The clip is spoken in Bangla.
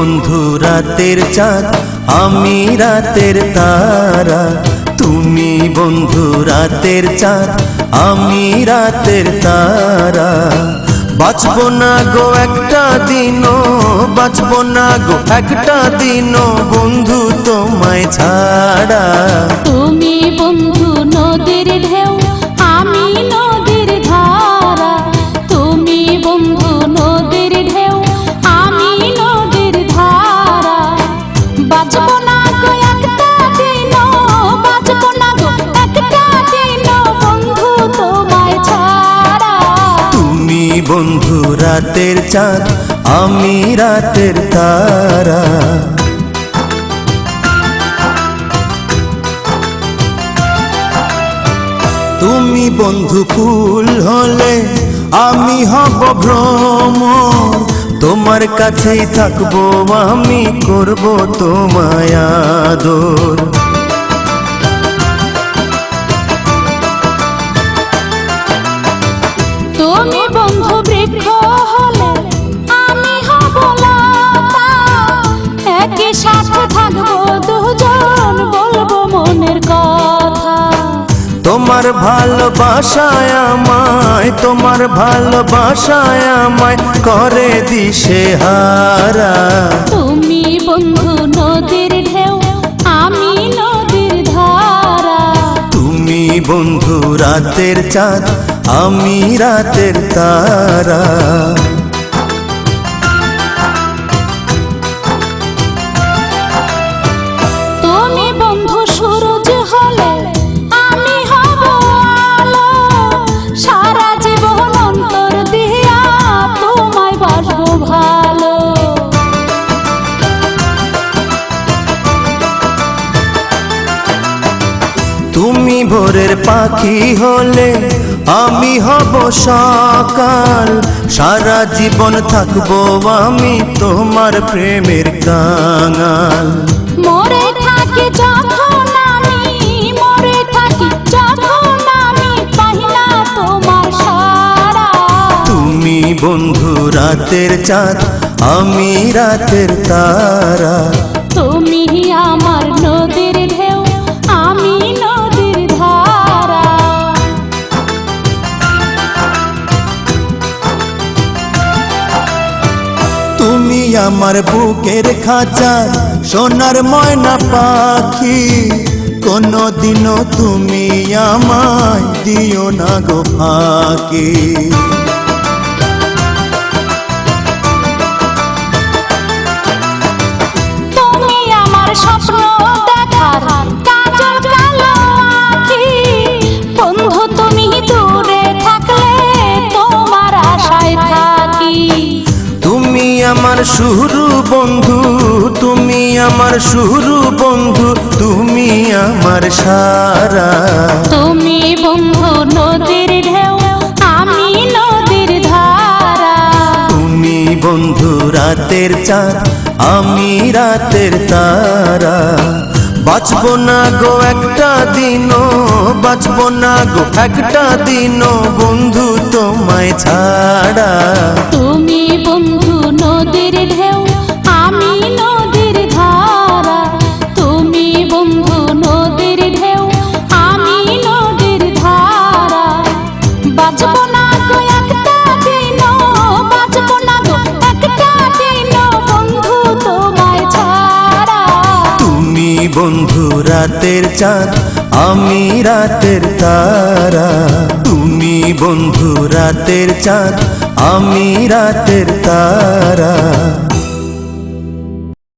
বন্ধু রাতের চাঁদ, আমি রাতের তারা। তুমি বন্ধু রাতের চাঁদ, আমি রাতের তারা। বাঁচবো না গো একটা দিনও, বাঁচবো না গো একটা দিনও বন্ধু তোমায় ছাড়া। তুমি বন্ধু নদীর ঢেউ, আমি নদীর ধারা। তুমি বন্ধু নদীর ঢেউ, আমি নদীর ধারা। বাঁচবো না গো একটা দিনও, বাঁচবো না গো একটা দিনও বন্ধু তোমায় ছাড়া। তুমি বন্ধু রাতের চাঁদ, আমি রাতের তারা। তুমি বন্ধু ফুল হলে আমি হব ভ্রমর, তোমার কাছেই থাকবো আমি, করব তোমায় আদর। তুমি বন্ধু বৃক্ষ হলে আমি হব লতা, একই সাথে থাকবো দুজন, বলবো মনের কথা। তোমার ভালোবাসায় আমায়, তোমার ভালোবাসায় আমায় করে দিশেহারা। তুমি বন্ধু নদীর ঢেউ, আমি নদীর ধারা। তুমি বন্ধু রাতের চাঁদ, আমি রাতের তারা। তুমি বন্ধু সূরজ হলে আমি হব আলো, সারা জীবন অন্তর দিয়া তোমায় বাসবো ভালো। তুমি ভোরের পাখি হলে আমি হব সকাল, সারা জীবন থাকবো আমি তোমার প্রেমের কাঙাল। মরে থাকি যখন আমি, মরে থাকি যখন আমি, পাই না তোমার সারা। তুমি বন্ধু রাতের চাঁদ, আমি রাতের তারা। তুমি আমার নদীর ঢেউ, আমি নদীর ধারা। তুমি আমার বুকের খাঁচা, সোনার ময়না পাখি, কোনদিনও তুমি আমায় দিও না গো ফাঁকি। তুমি আমার স্বপ্ন দেখার কাজল কালো আঁখি, বন্ধু তুমি দূরে থাকলে তোমার আশায় থাকি। তুমি আমার শুরু বন্ধু, তুমি আমার শুরু বন্ধু, তুমি আমার সারা। তুমি বন্ধু নদীর ঢেউ, আমি নদীর ধারা। তুমি বন্ধু রাতের চাঁদ, আমি রাতের তারা। বাঁচবো না গো একটা দিনও, বাঁচবো না গো একটা দিনও বন্ধু তোমায় ছাড়া। তুমি বন্ধু নদীর ঢেউ, আমি নদীর ধারা। তুমি বন্ধু নদীর ঢেউ, আমি নদীর ধারা। বাঁচবো না গো একটা দিনও, বাঁচবো না গো একটা দিনও বন্ধু তোমায় ছাড়া। তুমি বন্ধু রাতের চাঁদ, আমি রাতের তারা। তুমি বন্ধু রাতের চাঁদ, আমি রাতের তারা।